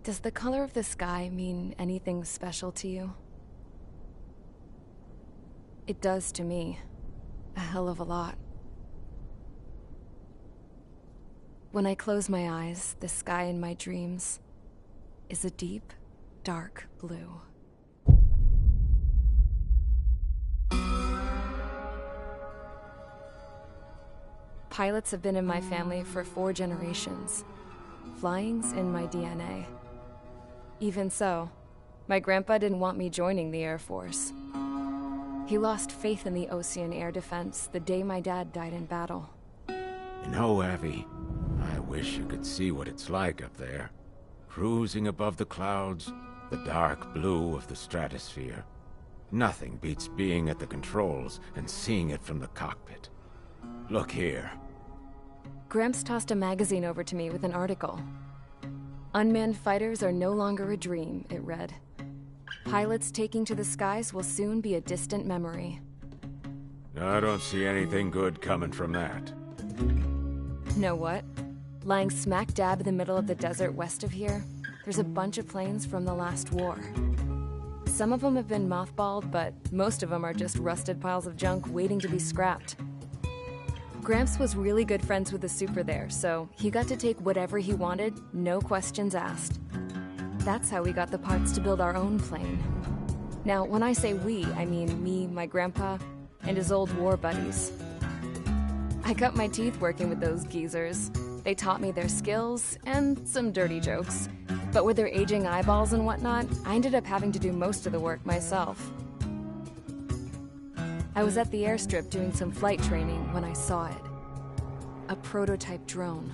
Does the color of the sky mean anything special to you? It does to me. A hell of a lot. When I close my eyes, the sky in my dreams is a deep, dark blue. Pilots have been in my family for 4 generations. Flying's in my DNA. Even so, my grandpa didn't want me joining the Air Force. He lost faith in the Ocean Air Defense the day my dad died in battle. You know, Abby, I wish you could see what it's like up there. Cruising above the clouds, the dark blue of the stratosphere. Nothing beats being at the controls and seeing it from the cockpit. Look here. Gramps tossed a magazine over to me with an article. Unmanned fighters are no longer a dream, it read. Pilots taking to the skies will soon be a distant memory. I don't see anything good coming from that. Know what? Lying smack dab in the middle of the desert west of here, there's a bunch of planes from the last war. Some of them have been mothballed, but most of them are just rusted piles of junk waiting to be scrapped. Gramps was really good friends with the super there, so he got to take whatever he wanted, no questions asked. That's how we got the parts to build our own plane. Now, when I say we, I mean me, my grandpa, and his old war buddies. I cut my teeth working with those geezers. They taught me their skills, and some dirty jokes. But with their aging eyeballs and whatnot, I ended up having to do most of the work myself. I was at the airstrip doing some flight training when I saw it. A prototype drone.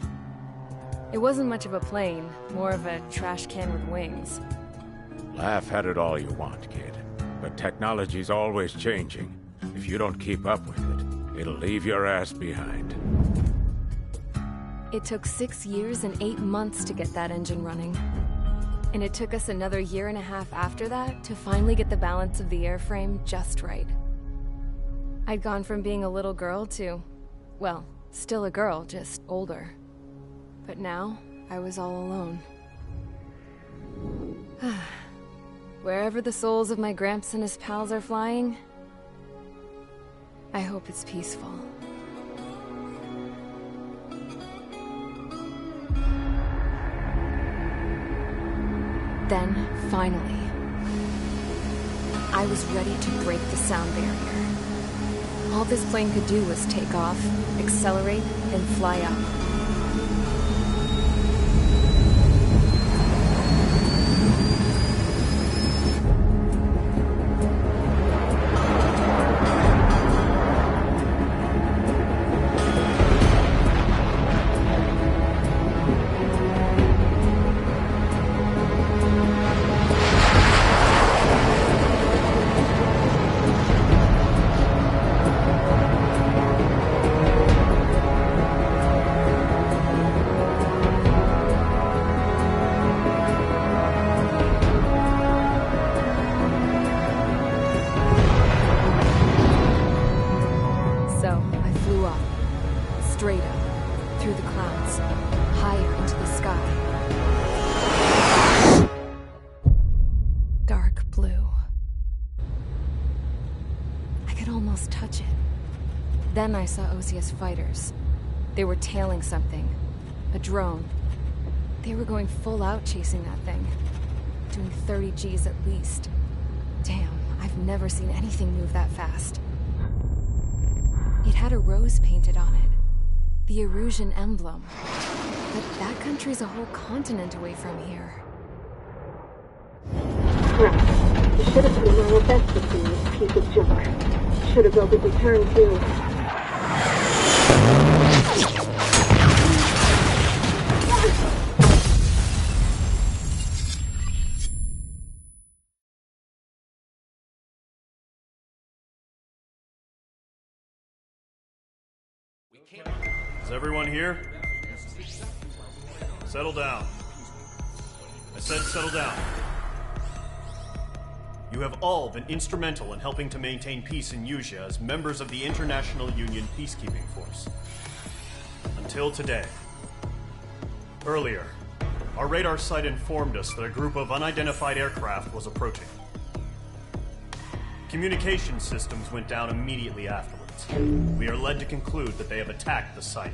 It wasn't much of a plane, more of a trash can with wings. Laugh at it all you want, kid. But technology's always changing. If you don't keep up with it, it'll leave your ass behind. It took 6 years and 8 months to get that engine running. And it took us another 1.5 years after that to finally get the balance of the airframe just right. I'd gone from being a little girl to, well, still a girl, just older. But now, I was all alone. Wherever the souls of my Gramps and his pals are flying, I hope it's peaceful. Then, finally, I was ready to break the sound barrier. All this plane could do was take off, accelerate, and fly up. Straight up, through the clouds, higher into the sky. Dark blue. I could almost touch it. Then I saw Osius fighters. They were tailing something. A drone. They were going full out chasing that thing. Doing 30 Gs at least. Damn, I've never seen anything move that fast. It had a rose painted on it. The Erusian emblem. But that country's a whole continent away from here. Right. You should have put in your best to see this piece of junk. Should have built a return too. Is everyone here? Settle down. I said settle down. You have all been instrumental in helping to maintain peace in Yuzha as members of the International Union Peacekeeping Force. Until today. Earlier, our radar site informed us that a group of unidentified aircraft was approaching. Communication systems went down immediately afterwards. We are led to conclude that they have attacked the site.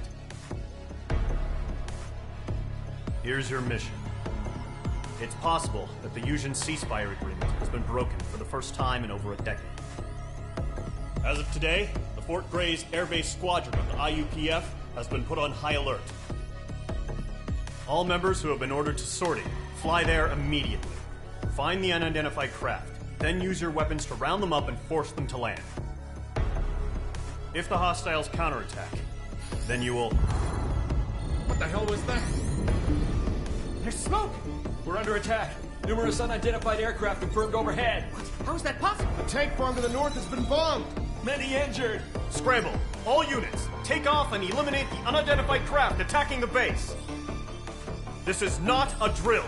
Here's your mission. It's possible that the Yuzhan ceasefire agreement has been broken for the first time in over a decade. As of today, the Fort Grays Air Base Squadron of the IUPF has been put on high alert. All members who have been ordered to sortie, fly there immediately. Find the unidentified craft, then use your weapons to round them up and force them to land. If the hostiles counterattack, then you will... What the hell was that? There's smoke! We're under attack. Numerous unidentified aircraft confirmed overhead. How is that possible? The tank farm to the north has been bombed. Many injured. Scramble! All units, take off and eliminate the unidentified craft attacking the base. This is not a drill.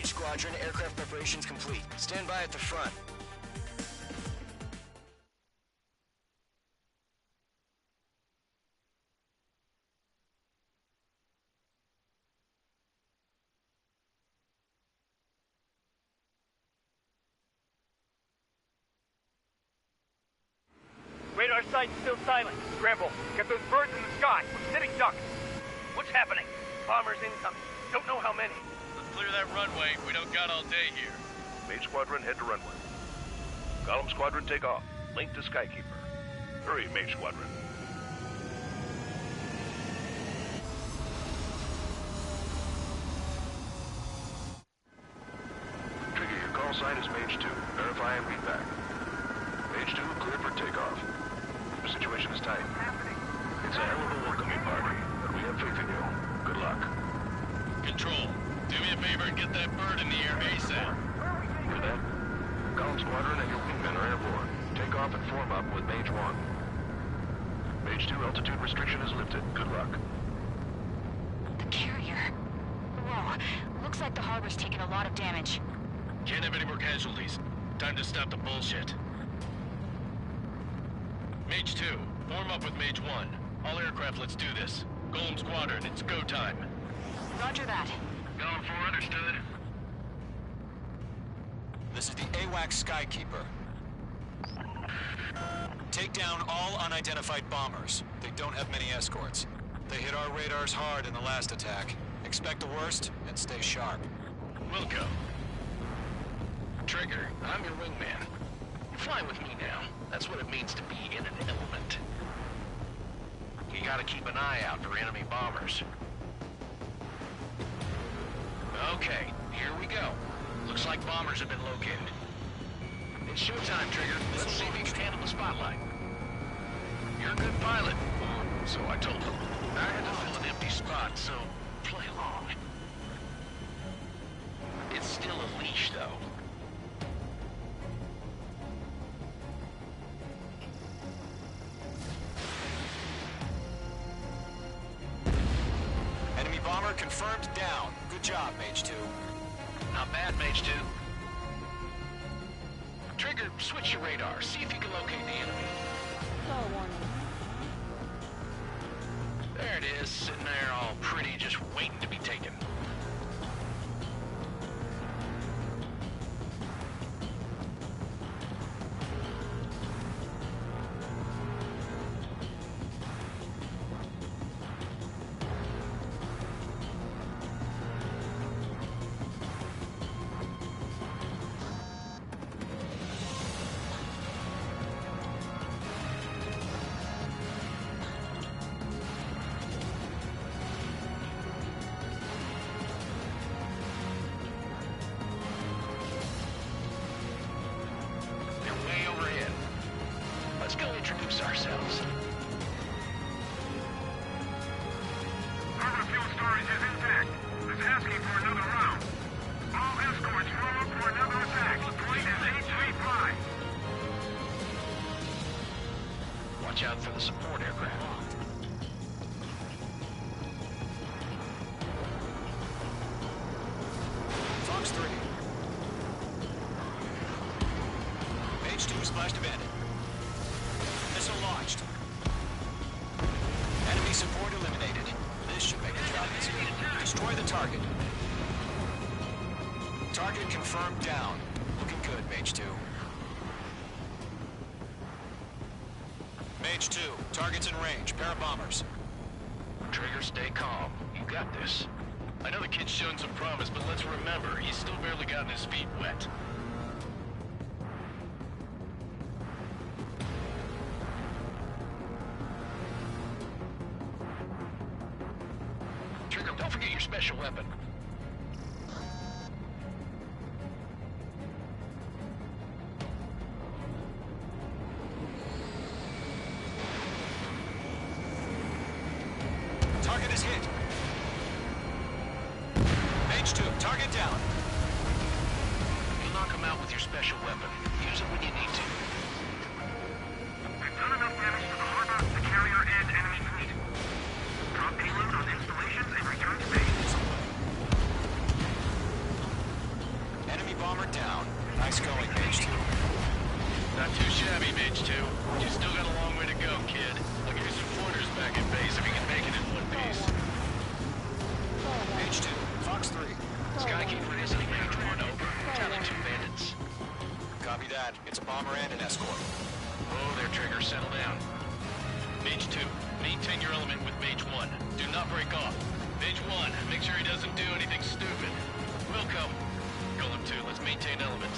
Squadron, aircraft preparations complete. Stand by at the front. Radar site's still silent. Scramble. Get those birds in the sky. We're sitting ducks. What's happening? Bombers incoming. Don't know how many. Clear that runway. We don't got all day here. Mage Squadron, head to runway. Column Squadron, take off. Link to Skykeeper. Hurry, Mage Squadron. Trigger, your call sign is Mage 2. Verify and read back. Mage 2, clear for takeoff. The situation is tight. It's a hell of a welcoming party, but we have faith in you. Good luck. Control. Do me a favor and get that bird in the air ASAP. Hear that? Column Squadron and your wingmen are airborne. Take off and form up with Mage 1. Mage 2, altitude restriction is lifted. Good luck. The carrier. Whoa. Looks like the harbor's taken a lot of damage. Can't have any more casualties. Time to stop the bullshit. Mage 2, form up with Mage 1. All aircraft, let's do this. Golem Squadron, it's go time. Roger that. Going for understood. This is the AWACS Skykeeper. Take down all unidentified bombers. They don't have many escorts. They hit our radars hard in the last attack. Expect the worst and stay sharp. Wilco. Trigger, I'm your wingman. Fly with me now. That's what it means to be in an element. You gotta keep an eye out for enemy bombers. Okay, here we go. Looks like bombers have been located. It's showtime, Trigger. Let's see if you can handle the spotlight. You're a good pilot. So I told him. I had to fill an empty spot, so play along. It's still a leash, though. Bomber confirmed down. Good job, Mage 2. Not bad, Mage 2. Trigger, switch your radar. See if you can locate the enemy. There it is, sitting there all pretty, just waiting to be taken. Let's go introduce ourselves. Harbor fuel storage is intact. It's asking for another round. All escorts roll up for another attack. Point is 835. Watch out for the support aircraft. Fox 3. Mage 2 splashed abandoned. Missile launched. Enemy support eliminated. This should make the job easier. Destroy the target. Target confirmed down. Looking good, Mage 2. Mage 2, target's in range. Pair of bombers. Trigger, stay calm. You got this. I know the kid's shown some promise, but let's remember, he's still barely gotten his feet wet. Trigger, don't forget your special weapon. Target is hit. Mage 2, target down. You'll knock him out with your special weapon. Use it when you need to. We've done enough damage to the harbor, the carrier, and enemy fleet. Drop payload on installations and return to base. Enemy bomber down. Nice going, Mage 2. Not too shabby, Mage 2. You still got a long way to go, kid. I'll give you some pointers back in base if you can make it in one piece. Mage 2, Fox 3. Skykeeper is in Mage 1 over. Tally 2 bandits. Copy that. It's a bomber and an escort. Oh, there, Trigger. Settle down. Mage 2, maintain your element with Mage 1. Do not break off. Mage 1, make sure he doesn't do anything stupid. Wilco. Golem 2, let's maintain element.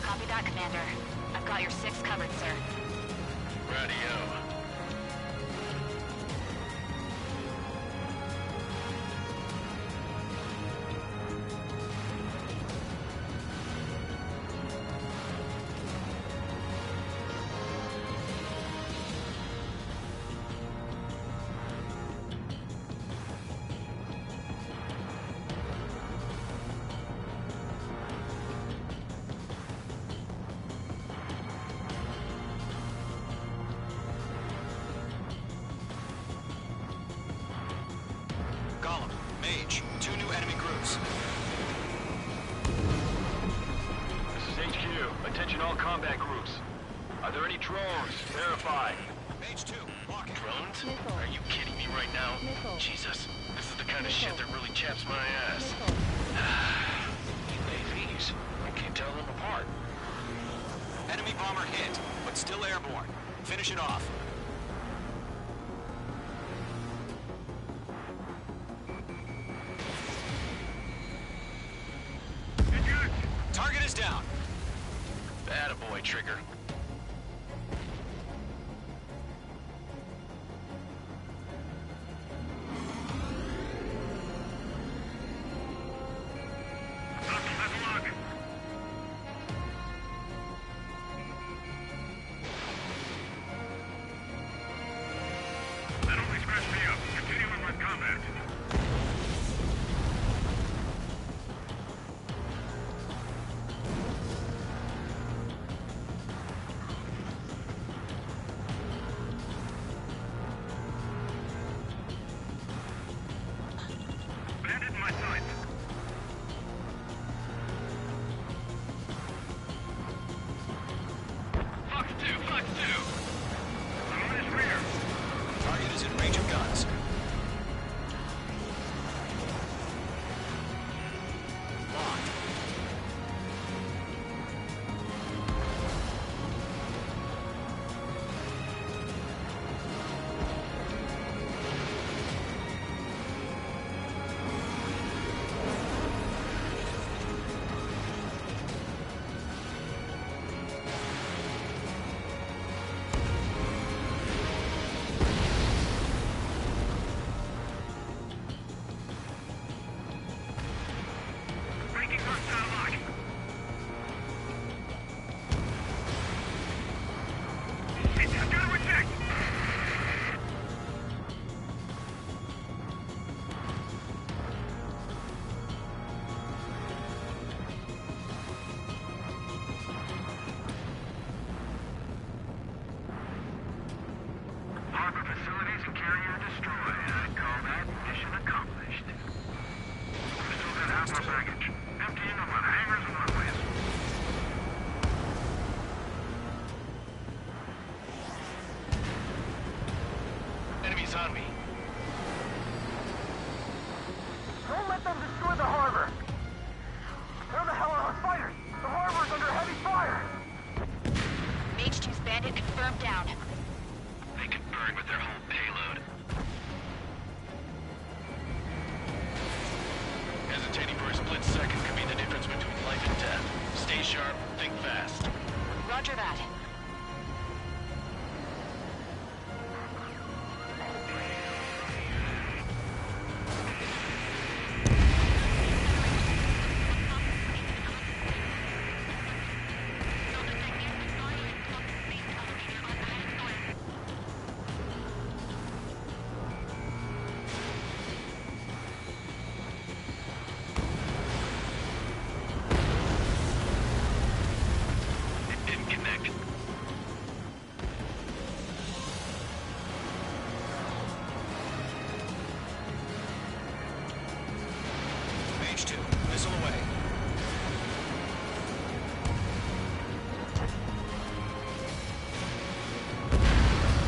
Copy that, Commander. I've got your 6 covered, sir. Radio. Column, Mage, 2 new enemy groups. This is HQ. Attention all combat groups. Are there any drones? Verify. Mage 2, locking. Drones? Are you kidding me right now? Jesus, this is the kind of shit that really chaps my ass. UAVs. I can't tell them apart. Enemy bomber hit, but still airborne. Finish it off. Target is down. Attaboy, Trigger. guns. Locked. Harbor facilities and carrier destroyed. I'd call that mission accomplished. We've still got half our baggage. Emptying them on hangars and runways. Enemies on me. Don't let them destroy the harbor! Where the hell are our fighters? The harbor's under heavy fire! Mage 2's bandit confirmed down. They can burn with their whole payload. Hesitating for a split second could be the difference between life and death. Stay sharp, think fast. Roger that. Didn't connect. Mage 2, missile away.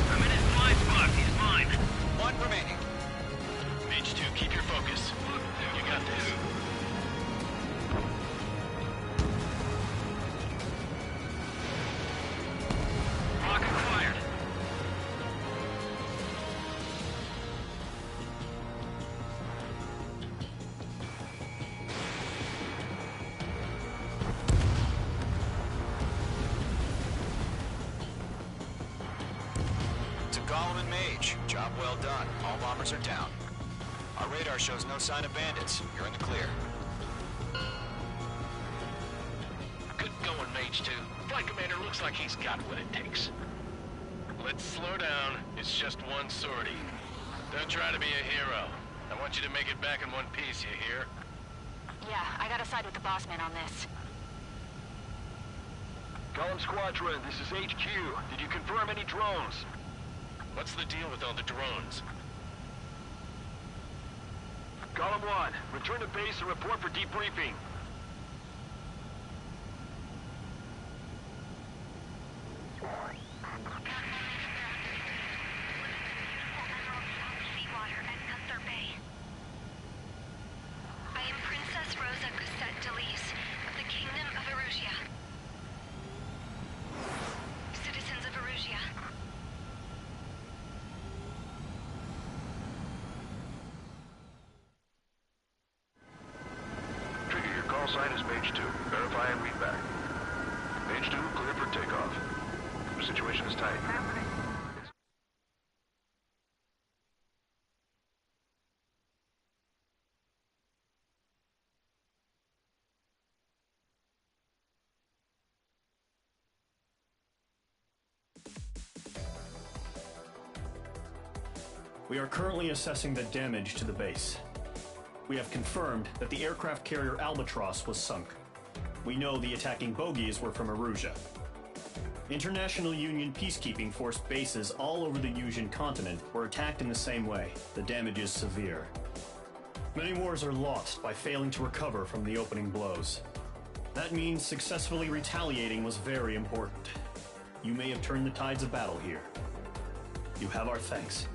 I'm in his blind spot. He's mine. One remaining. Mage 2, keep your focus. You got this. Rocket fired. To Gollum and Mage, job well done. All bombers are down. Our radar shows no sign of bandits. You're in the clear. Good going, Mage 2. Flight commander looks like he's got what it takes. Let's slow down. It's just one sortie. Don't try to be a hero. I want you to make it back in one piece, you hear? Yeah, I gotta side with the boss man on this. Column Squadron, this is HQ. Did you confirm any drones? What's the deal with all the drones? Column 1, return to base and report for debriefing. I am Princess Rosa Cosette Delise of the Kingdom of Erusia. Citizens of Erusia. Trigger, your call sign is Mage 2. Verify and read back. Mage 2, clear for takeoff. The situation is tight. We are currently assessing the damage to the base. We have confirmed that the aircraft carrier Albatross was sunk. We know the attacking bogies were from Erusia. International Union peacekeeping force bases all over the Yusian continent were attacked in the same way. The damage is severe. Many wars are lost by failing to recover from the opening blows. That means successfully retaliating was very important. You may have turned the tides of battle here. You have our thanks.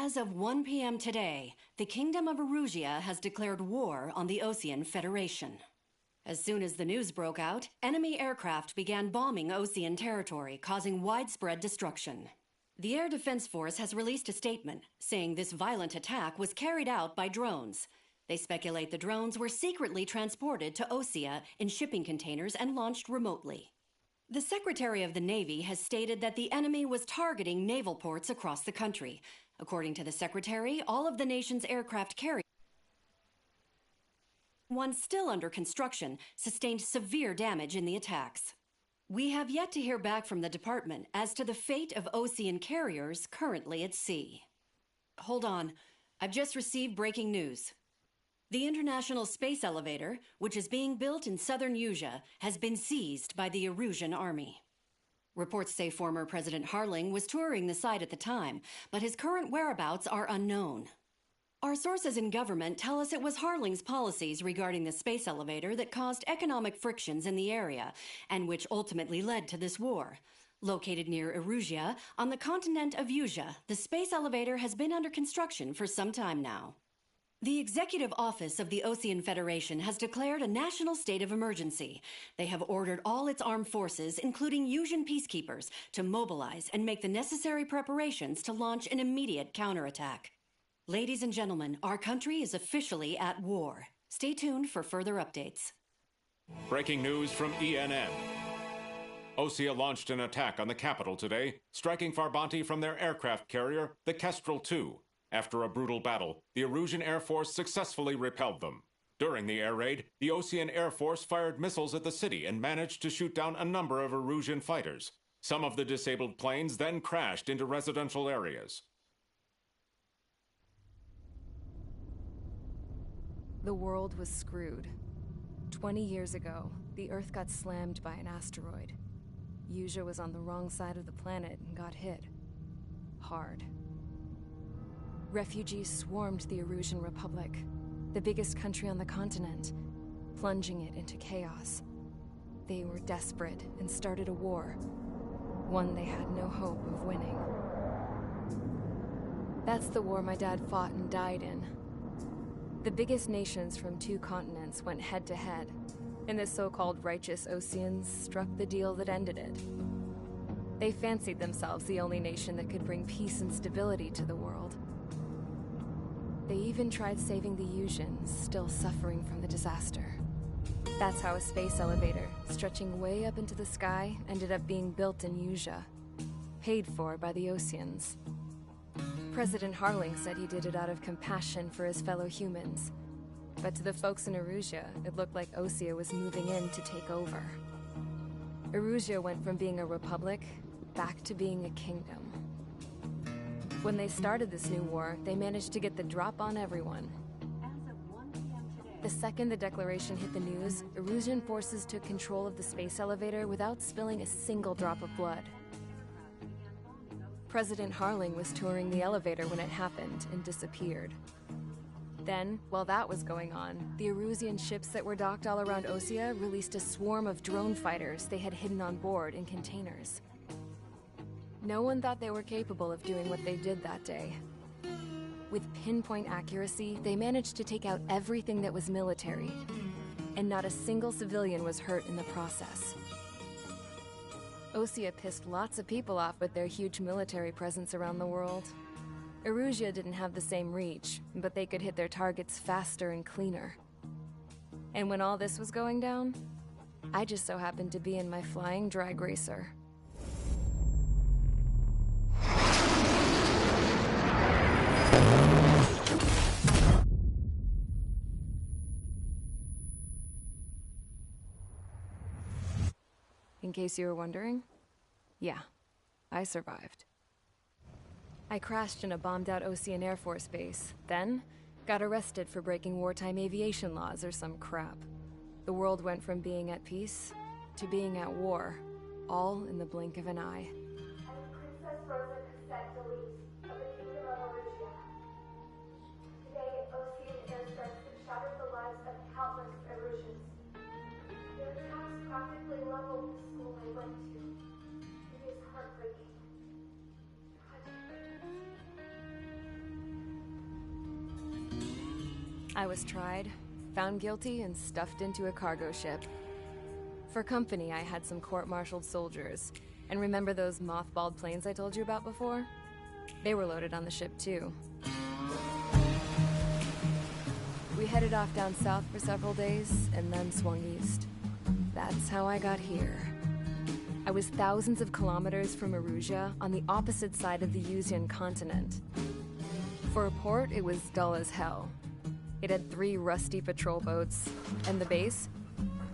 As of 1 p.m. today, the Kingdom of Erusia has declared war on the Osean Federation. As soon as the news broke out, enemy aircraft began bombing Osean territory, causing widespread destruction. The Air Defense Force has released a statement saying this violent attack was carried out by drones. They speculate the drones were secretly transported to Osea in shipping containers and launched remotely. The Secretary of the Navy has stated that the enemy was targeting naval ports across the country. According to the Secretary, all of the nation's aircraft carriers, one still under construction, sustained severe damage in the attacks. We have yet to hear back from the department as to the fate of Osean carriers currently at sea. Hold on. I've just received breaking news. The International Space Elevator, which is being built in southern Usea, has been seized by the Erusian army. Reports say former President Harling was touring the site at the time, but his current whereabouts are unknown. Our sources in government tell us it was Harling's policies regarding the space elevator that caused economic frictions in the area, and which ultimately led to this war. Located near Erusia, on the continent of Usea, the space elevator has been under construction for some time now. The Executive Office of the Osean Federation has declared a national state of emergency. They have ordered all its armed forces, including Usian peacekeepers, to mobilize and make the necessary preparations to launch an immediate counterattack. Ladies and gentlemen, our country is officially at war. Stay tuned for further updates. Breaking news from ENN. Osea launched an attack on the capital today, striking Farbanti from their aircraft carrier, the Kestrel II. After a brutal battle, the Erusian Air Force successfully repelled them. During the air raid, the Osean Air Force fired missiles at the city and managed to shoot down a number of Erusian fighters. Some of the disabled planes then crashed into residential areas. The world was screwed. 20 years ago, the Earth got slammed by an asteroid. Usea was on the wrong side of the planet and got hit. Hard. Refugees swarmed the Erusian Republic, the biggest country on the continent, plunging it into chaos. They were desperate and started a war, one they had no hope of winning. That's the war my dad fought and died in. The biggest nations from 2 continents went head-to-head, and the so-called righteous Oseans struck the deal that ended it. They fancied themselves the only nation that could bring peace and stability to the world. They even tried saving the Usians, still suffering from the disaster. That's how a space elevator, stretching way up into the sky, ended up being built in Usea, paid for by the Oseans. President Harling said he did it out of compassion for his fellow humans. But to the folks in Erusia, it looked like Osea was moving in to take over. Erusia went from being a republic back to being a kingdom. When they started this new war, they managed to get the drop on everyone. The second the declaration hit the news, Erusian forces took control of the space elevator without spilling a single drop of blood. President Harling was touring the elevator when it happened and disappeared. Then, while that was going on, the Erusian ships that were docked all around Osea released a swarm of drone fighters they had hidden on board in containers. No one thought they were capable of doing what they did that day. With pinpoint accuracy, they managed to take out everything that was military, and not a single civilian was hurt in the process. Osea pissed lots of people off with their huge military presence around the world. Erusia didn't have the same reach, but they could hit their targets faster and cleaner. And when all this was going down, I just so happened to be in my flying drag racer. In case you were wondering, yeah, I survived. I crashed in a bombed-out Osean Air Force base, then got arrested for breaking wartime aviation laws or some crap. The world went from being at peace to being at war, all in the blink of an eye. Princess Rosa Cassette Delete of the Kingdom of Erusia. Today, Osean airstrikes have shattered the lives of countless Erusians. Their attacks practically leveled the school I went to. It is heartbreaking. I was tried, found guilty, and stuffed into a cargo ship. For company, I had some court-martialed soldiers. And remember those mothballed planes I told you about before? They were loaded on the ship, too. We headed off down south for several days, and then swung east. That's how I got here. I was thousands of kilometers from Erusia, on the opposite side of the Yuzian continent. For a port, it was dull as hell. It had 3 rusty patrol boats, and the base?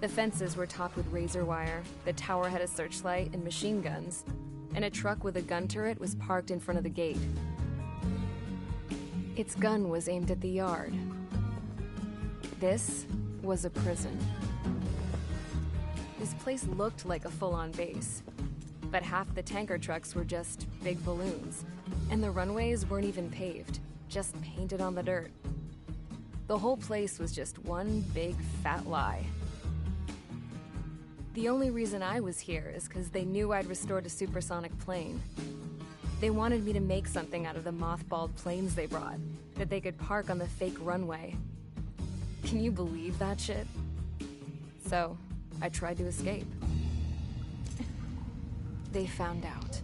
The fences were topped with razor wire, the tower had a searchlight and machine guns, and a truck with a gun turret was parked in front of the gate. Its gun was aimed at the yard. This was a prison. This place looked like a full-on base, but half the tanker trucks were just big balloons, and the runways weren't even paved, just painted on the dirt. The whole place was just one big fat lie. The only reason I was here is because they knew I'd restored a supersonic plane. They wanted me to make something out of the mothballed planes they brought, that they could park on the fake runway. Can you believe that shit? So, I tried to escape. They found out,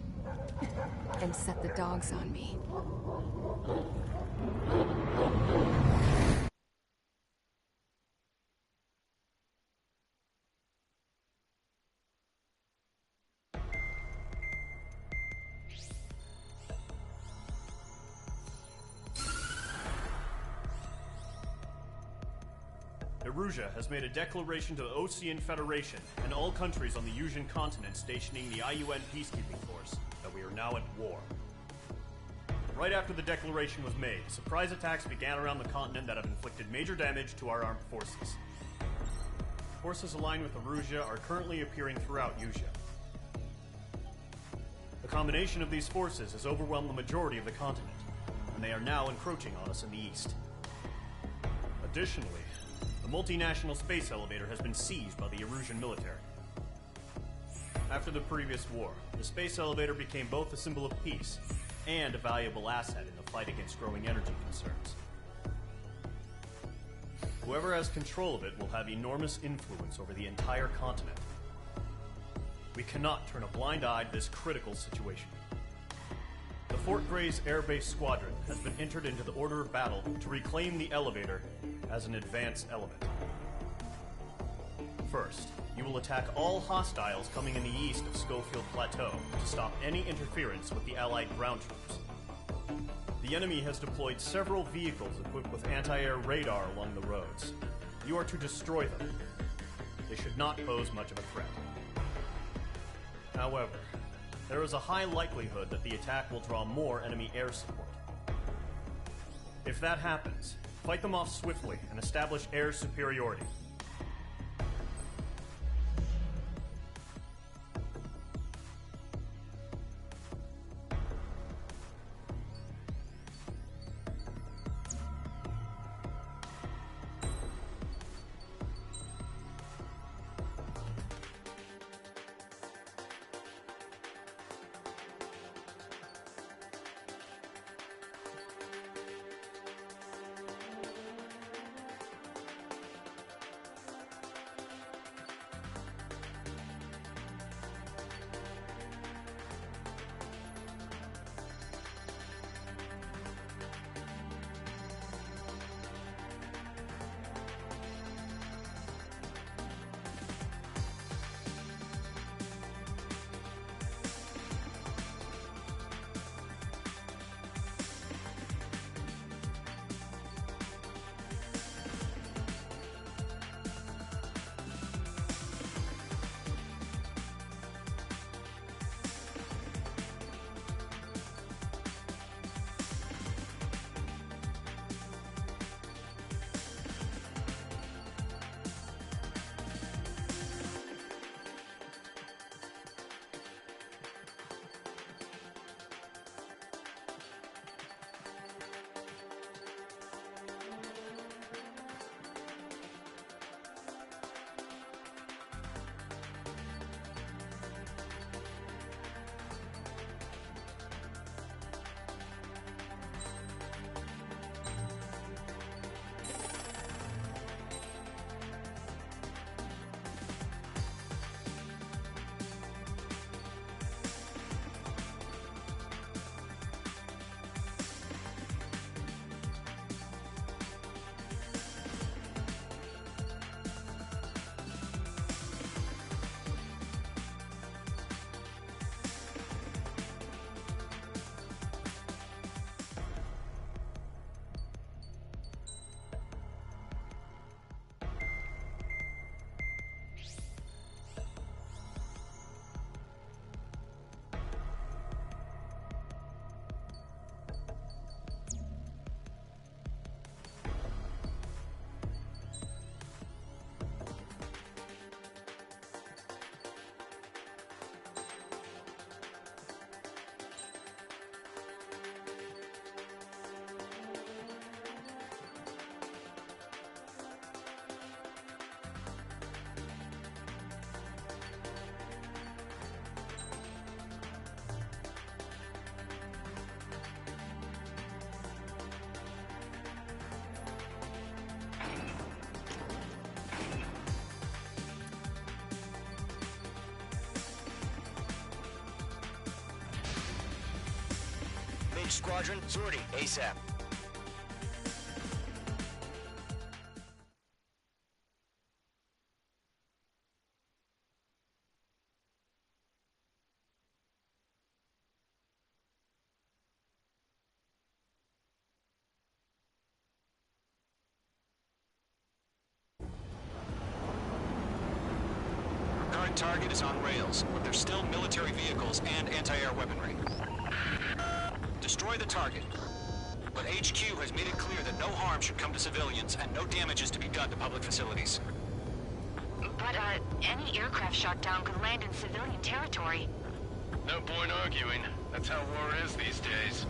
and set the dogs on me. Erusia has made a declaration to the Ocean Federation and all countries on the Yuzian continent stationing the IUN peacekeeping force that we are now at war. Right after the declaration was made, surprise attacks began around the continent that have inflicted major damage to our armed forces. Forces aligned with Erusia are currently appearing throughout Yusia. The combination of these forces has overwhelmed the majority of the continent, and they are now encroaching on us in the east. Additionally, the multinational space elevator has been seized by the Erusian military. After the previous war, the space elevator became both a symbol of peace and a valuable asset in the fight against growing energy concerns. Whoever has control of it will have enormous influence over the entire continent. We cannot turn a blind eye to this critical situation. The Fort Gray's Air Base Squadron has been entered into the order of battle to reclaim the elevator as an advance element. First, you will attack all hostiles coming in the east of Schofield Plateau to stop any interference with the Allied ground troops. The enemy has deployed several vehicles equipped with anti-air radar along the roads. You are to destroy them. They should not pose much of a threat. However, there is a high likelihood that the attack will draw more enemy air support. If that happens, fight them off swiftly and establish air superiority. Engage squadron. Sortie ASAP. Current target is on rails, but there's still military vehicles and anti-air weaponry. Destroy the target. But HQ has made it clear that no harm should come to civilians and no damage is to be done to public facilities. But, any aircraft shot down could land in civilian territory. No point arguing. That's how war is these days.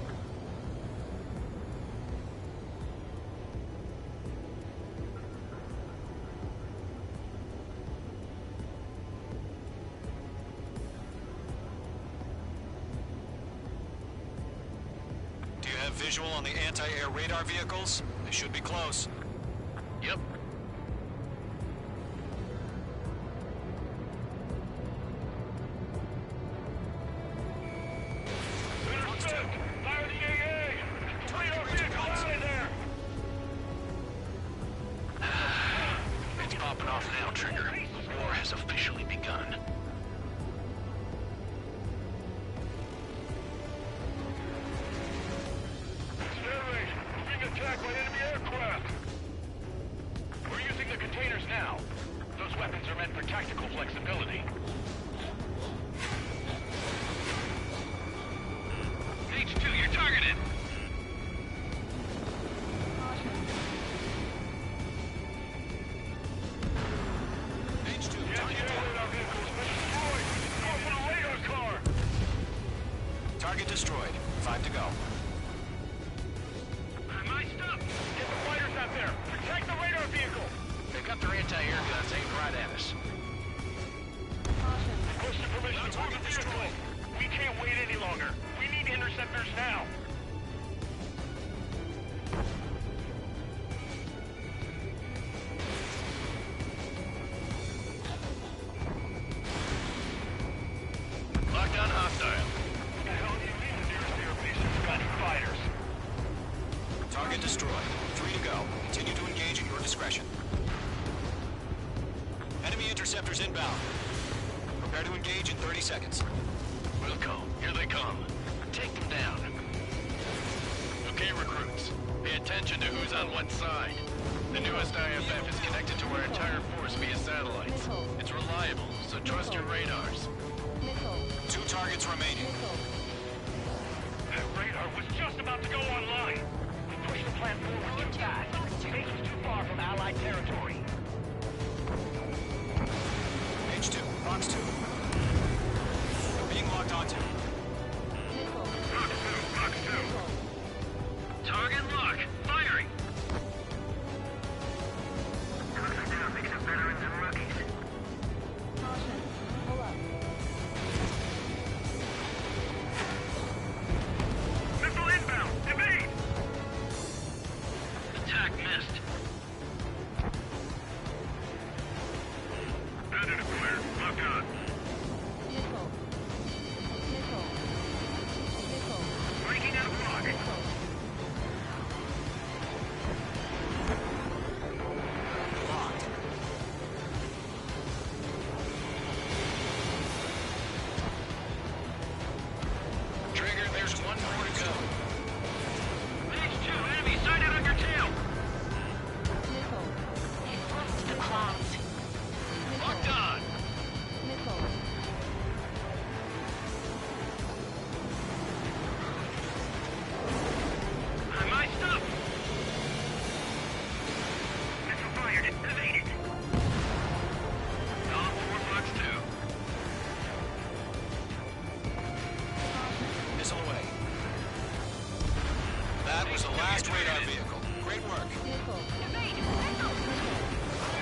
Do you have visual on the anti-air radar vehicles? They should be close. Yep. Fire the AA! Radar vehicle out of there! It's popping off now, Trigger. The war has officially begun. Airways, being attacked by enemy aircraft! We're using the containers now. Those weapons are meant for tactical flexibility. H2, you're targeted! H2, Anti-air radar vehicle has been destroyed! Go for the radar car! target destroyed. 5 to go. My stuff! Get the fighters out there! Protect the radar vehicle! They got their anti-air guns aimed right at us. Requesting permission to move the vehicle! We can't wait any longer! We need interceptors now! Lockdown hostile. What the hell do you mean the nearest air base has got any fighters? Target destroyed. 3 to go. Continue to engage at your discretion. Enemy interceptors inbound. Prepare to engage in 30 seconds. Wilco, here they come. Take them down. Okay, recruits. Pay attention to who's on what side. The newest IFF is connected to our entire force via satellites. It's reliable, so trust your radars. 2 targets remaining. That radar was just about to go online! We pushed the plan forward too fast. Base was too far from Allied territory. H2, Box 2. You're being locked onto. Box 2! Target lock! Firing! Now, mix of veterans and rookies. Missile inbound! Evade! Attack missed. Bandit acquired. Locked on. Breaking out of block. Locked. Trigger, there's one more to go. H2, enemy sighted on your tail! It flies to the clouds. Locked on. My stuff! Missile fired. Evade it. Dom 4 Box 2. Missile away. That was the last radar vehicle. Great work.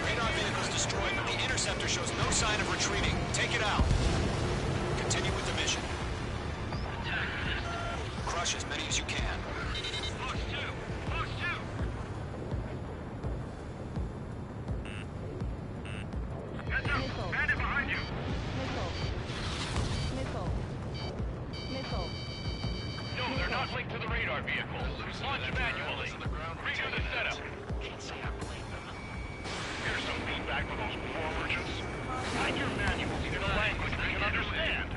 Radar vehicle's destroyed, but the interceptor shows no sign of retreating. Take it out. Continue with the mission. Attack missed. Crush as many as you can. Box 2! Box 2! Heads up! Bandit behind you! No, they're not linked to the of those poor merchants? Find your manuals in a language they can understand.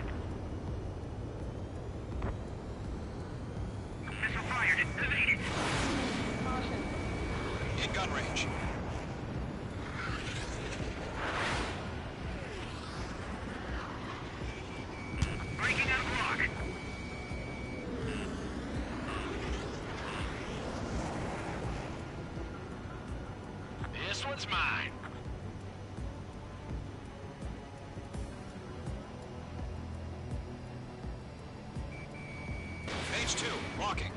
Missile fired. Evaded. In gun range. Breaking out of lock. This one's mine. Page 2, locking.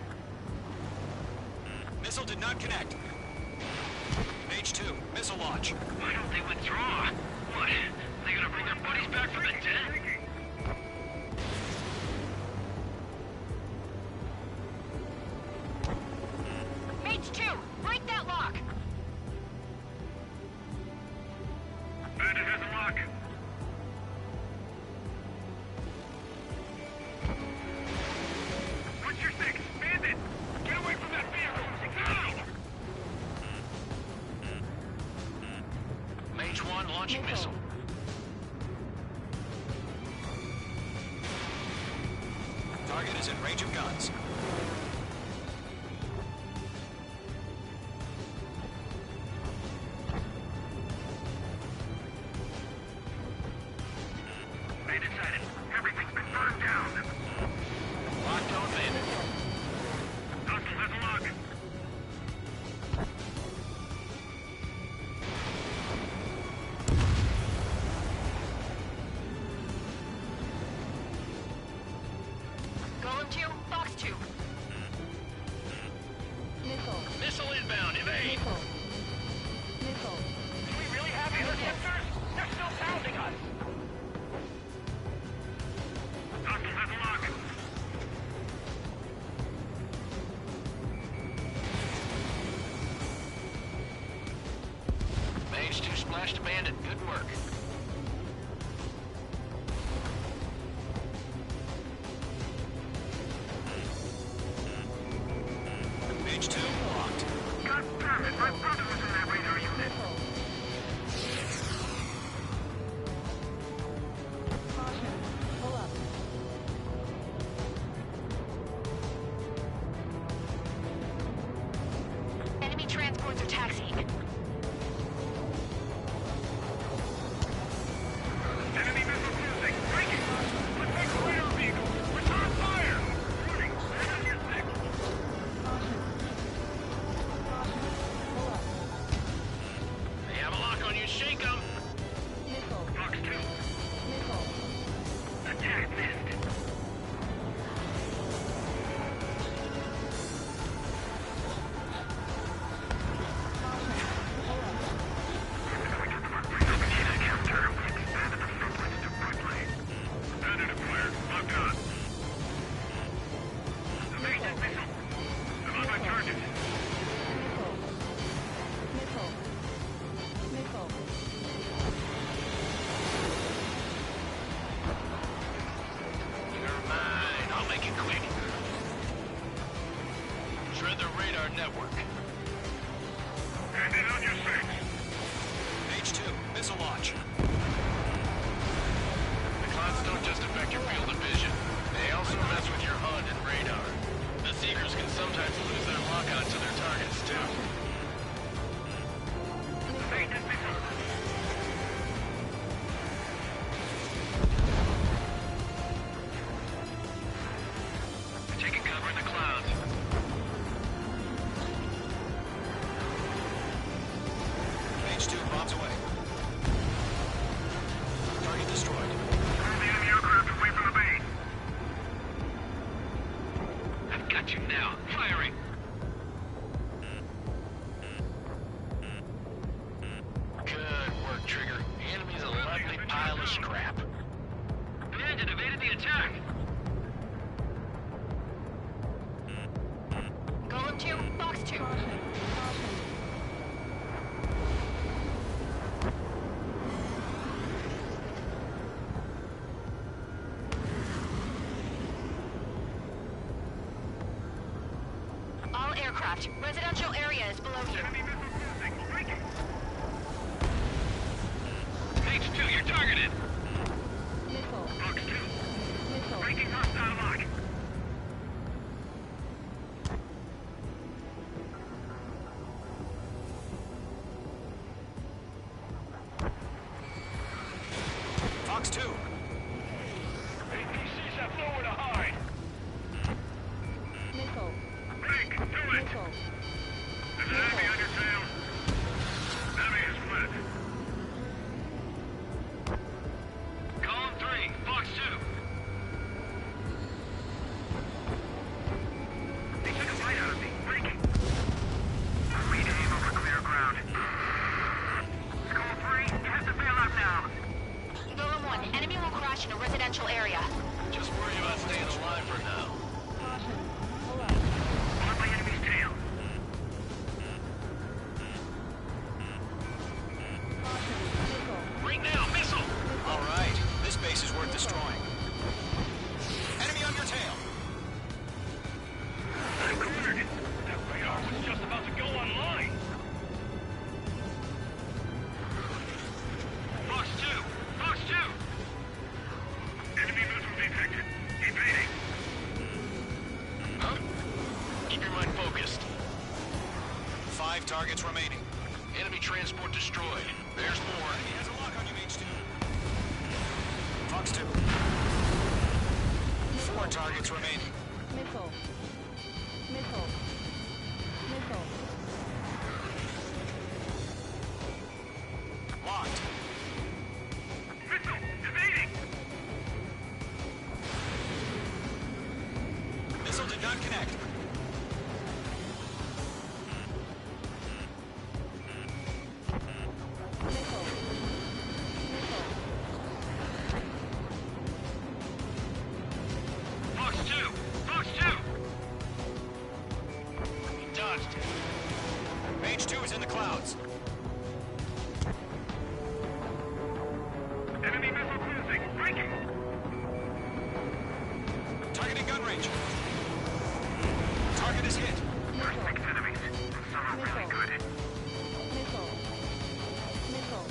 Missile did not connect. Page 2, missile launch. Why don't they withdraw? What? They gonna bring their buddies back from the dead? Mage 2, break that lock! Bandit has a lock. What's your six? Bandit! Get away from that vehicle! Now! Mage 1 launching missile. Target is in range of guns. Bandit sighted. Everything's been burned down. Locked on bandit. Hostile has a lock. Golem 2, Fox 2. Missile inbound. Evade. Do we really have interceptors? They're still pounding us. Hostile has a lock. Mage 2 splashed a bandit. Good work. Page 2, locked. God damn it, my brother was in that radar unit. Enemy transports are taxiing. Enemy missile cruising. Break it. Protect the radar vehicle. Return fire. Warning. Stand on your six. They have a lock on you. Shake 'em. Fox 2. Attack missed. Bandit acquired. Locked on. Evade that missile. I'm on my target. You're mine. I'll make it quick. Shred the radar network. Bandit on your six. Page 2, missile launch. The clouds don't just affect your field of vision. They also mess with your HUD and radar. The Seekers can sometimes lose their lockout to their targets, too. Evade that missile. Taking cover in the clouds. Page 2, bombs away. Target destroyed. Move the enemy aircraft away from the base. I've got you now. Firing. Good work, Trigger. The enemy's a lovely pile of scrap. Bandit evaded the attack. Golem 2, Fox 2. All aircraft, residential area is below you. Enemy missile cruising. Break it. Enemy transport destroyed. There's more. He has a lock on you, H2. Fox 2. 4 targets remaining. Missile. Missile. Missile. Locked. Missile! Evading! Missile did not connect. Missile. Missile. Fox 2! Fox 2! He dodged it. H2 is in the clouds. Enemy missile cruising! Breaking! Targeting gun range. Target is hit. First 6 enemies. Some are really good. Missile. Missile.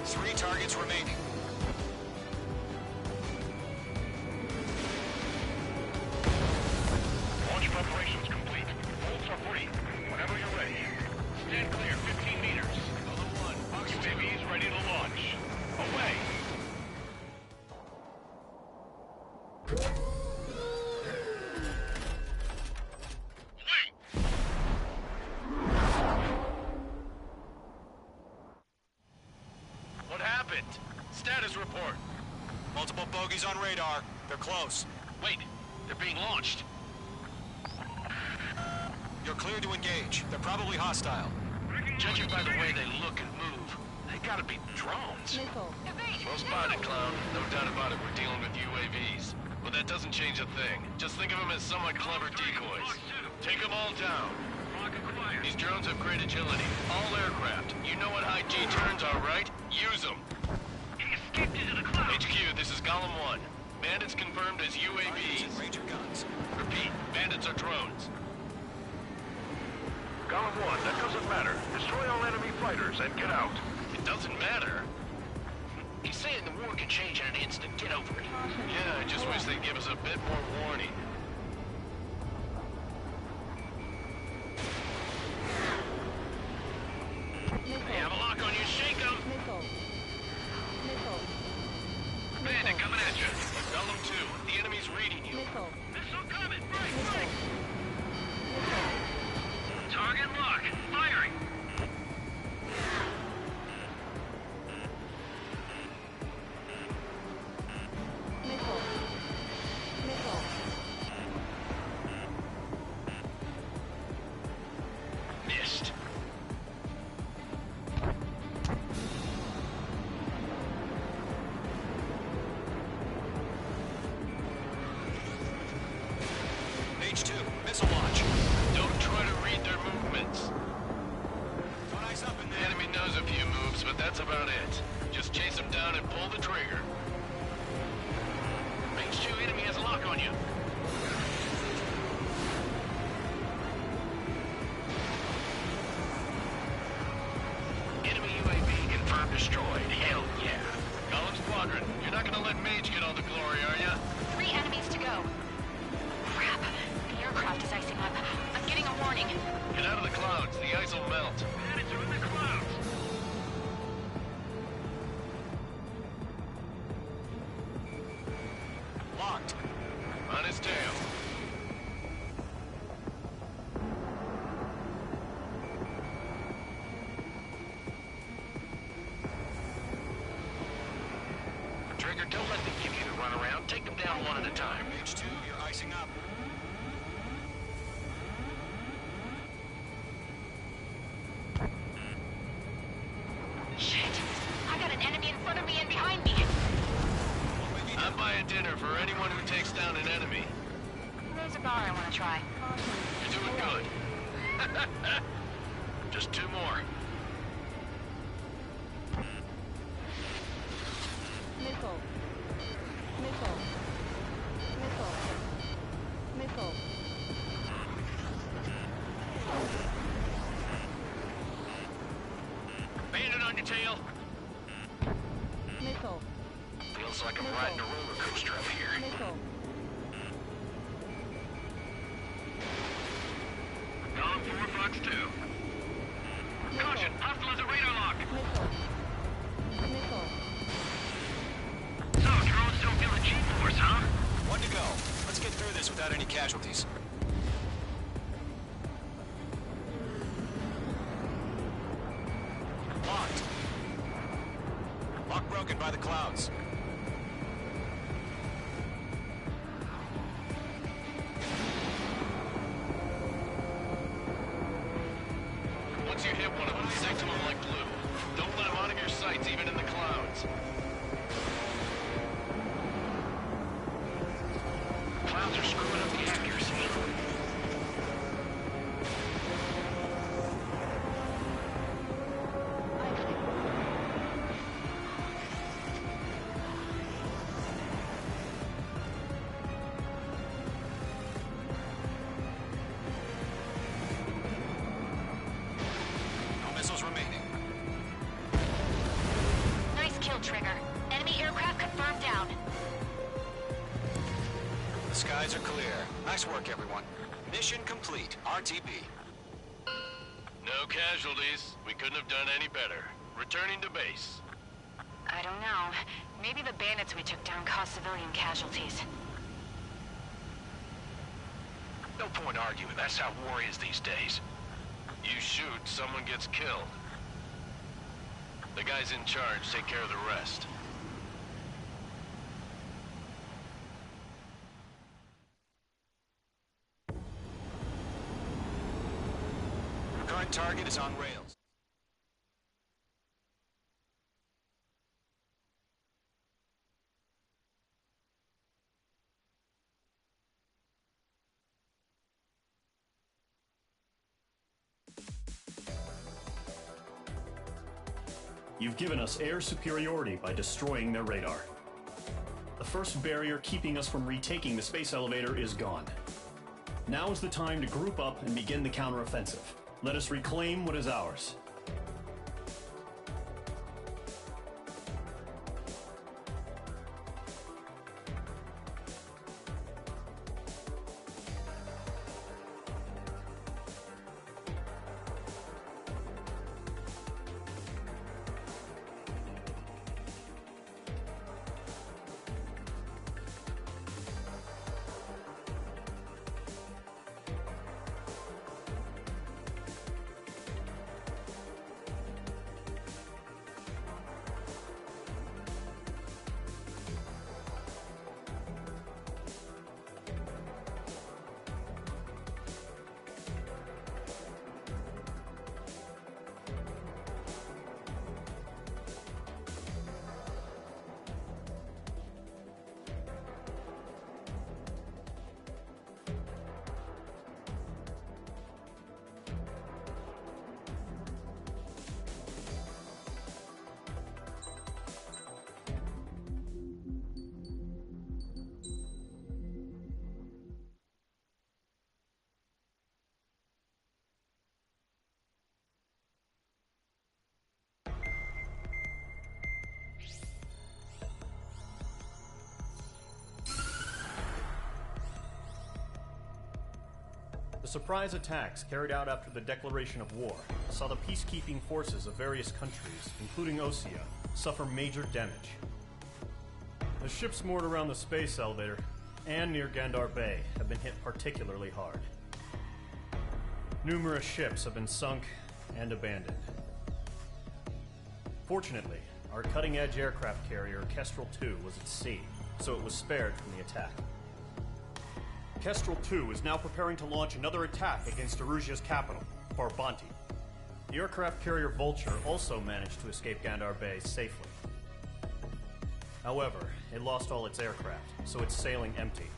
3 targets remaining. Launch preparations complete. Bolts are free. Whenever you're ready. Stand clear 15 meters. Other one. Fox 2. UAVs ready to launch. Away! What happened? Status report. Multiple bogeys on radar. They're close. Wait, they're being launched. You're clear to engage. They're probably hostile. Judging by the way they look and move, they gotta be drones. Missile. Well spotted, clown. No doubt about it, we're dealing with UAVs. But that doesn't change a thing. Just think of them as somewhat clever decoys. Take them all down. These drones have great agility. All aircraft. You know what high G turns are, right? Use them. He escaped into the clouds! HQ, this is Column 1. Bandits confirmed as UAVs. Ranger guns. Repeat, bandits are drones. Column 1, that doesn't matter. Destroy all enemy fighters and get out. It doesn't matter. He's saying the war can change in an instant. Get over it. Yeah, I just wish they'd give us a bit more warning. They have a lock on you. Shake them! Missile. Missile. Bandit coming at you. Column 2, the enemy's reading you. Missile. Missile coming! Break! Break! Missile. Target lock! Firing! Missile. Missile. Missed. H2, missile launch. Don't try to read their movements. Don't ice up in The there. enemy knows a few moves, but that's about it. Just chase them down and pull the trigger. H2 enemy has a lock on you. Enemy UAV confirmed destroyed. Hell yeah. Column Squadron, you're not gonna let Mage get all the glory, are ya? 3 enemies to go. Crap. The aircraft is icing up. I'm getting a warning. Get out of the clouds, the ice will melt. Bandits are in the clouds. Locked. On his tail. Trigger, don't let them give you the runaround. Take them down one at a time. H2, you're icing up. Shit. I got an enemy in front of me and behind me. I'm buying dinner for anyone who takes down an enemy. There's a bar I want to try. You're doing good. Just 2 more. Missile. Missile. Missile. Missile. Bandit on your tail. Missile. Feels like I'm riding a roller coaster up here. Missile. Fox 2. Caution, hostile has a radar lock. So, drones don't feel the G-force, huh? One to go. Let's get through this without any casualties. Locked. Lock broken by the clouds. Once you hit one of them, sector them like glue. Don't let them out of your sights, even in the clouds. Clouds are screwing up the accuracy. No missiles remaining. Nice kill, Trigger. Enemy aircraft confirmed down. The skies are clear. Nice work, everyone. Mission complete. RTB. No casualties. We couldn't have done any better. Returning to base. I don't know. Maybe the bandits we took down caused civilian casualties. No point arguing. That's how war is these days. You shoot, someone gets killed. The guys in charge take care of the rest. Current target is on rails. You've given us air superiority by destroying their radar. The first barrier keeping us from retaking the space elevator is gone. Now is the time to group up and begin the counteroffensive. Let us reclaim what is ours. The surprise attacks carried out after the declaration of war saw the peacekeeping forces of various countries, including Osea, suffer major damage. The ships moored around the space elevator and near Gandar Bay have been hit particularly hard. Numerous ships have been sunk and abandoned. Fortunately, our cutting-edge aircraft carrier, Kestrel 2, was at sea, so it was spared from the attack. Kestrel 2 is now preparing to launch another attack against Erusia's capital, Farbanti. The aircraft carrier Vulture also managed to escape Gandar Bay safely. However, it lost all its aircraft, so it's sailing empty.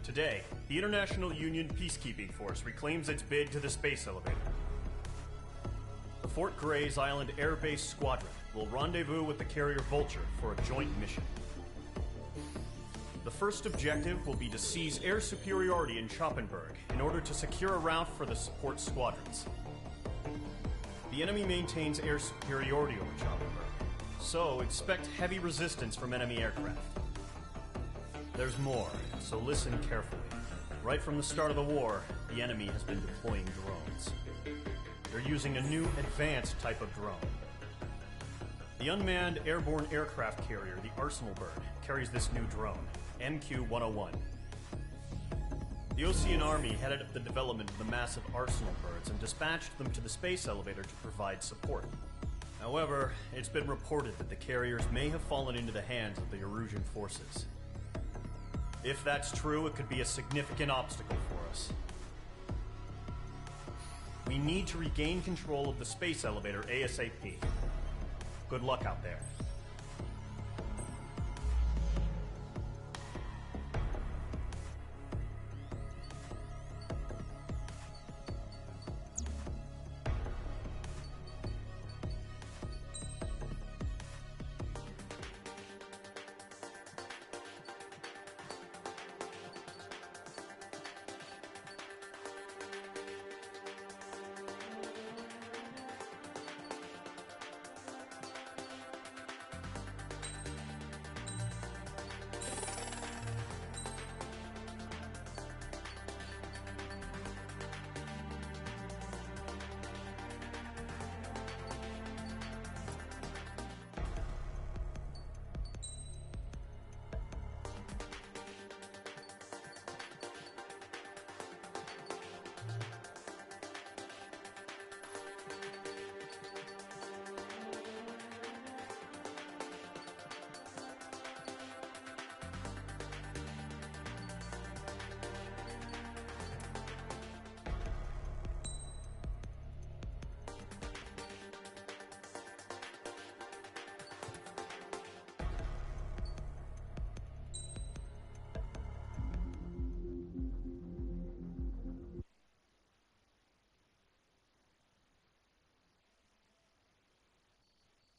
Today, the International Union Peacekeeping Force reclaims its bid to the space elevator. The Fort Gray's Island Air Base Squadron will rendezvous with the carrier Vulture for a joint mission. The first objective will be to seize air superiority in Schoppenberg in order to secure a route for the support squadrons. The enemy maintains air superiority over Schoppenberg, so expect heavy resistance from enemy aircraft. There's more, so listen carefully. Right from the start of the war, the the enemy has been deploying drones. They're using a new advanced type of drone. The unmanned airborne aircraft carrier, the Arsenal Bird, carries this new drone, MQ-101. The Osean Army headed up the development of the massive Arsenal Birds and dispatched them to the space elevator to provide support. However, it's been reported that the carriers may have fallen into the hands of the Erusian forces. If that's true, it could be a significant obstacle for us. We need to regain control of the space elevator ASAP. Good luck out there.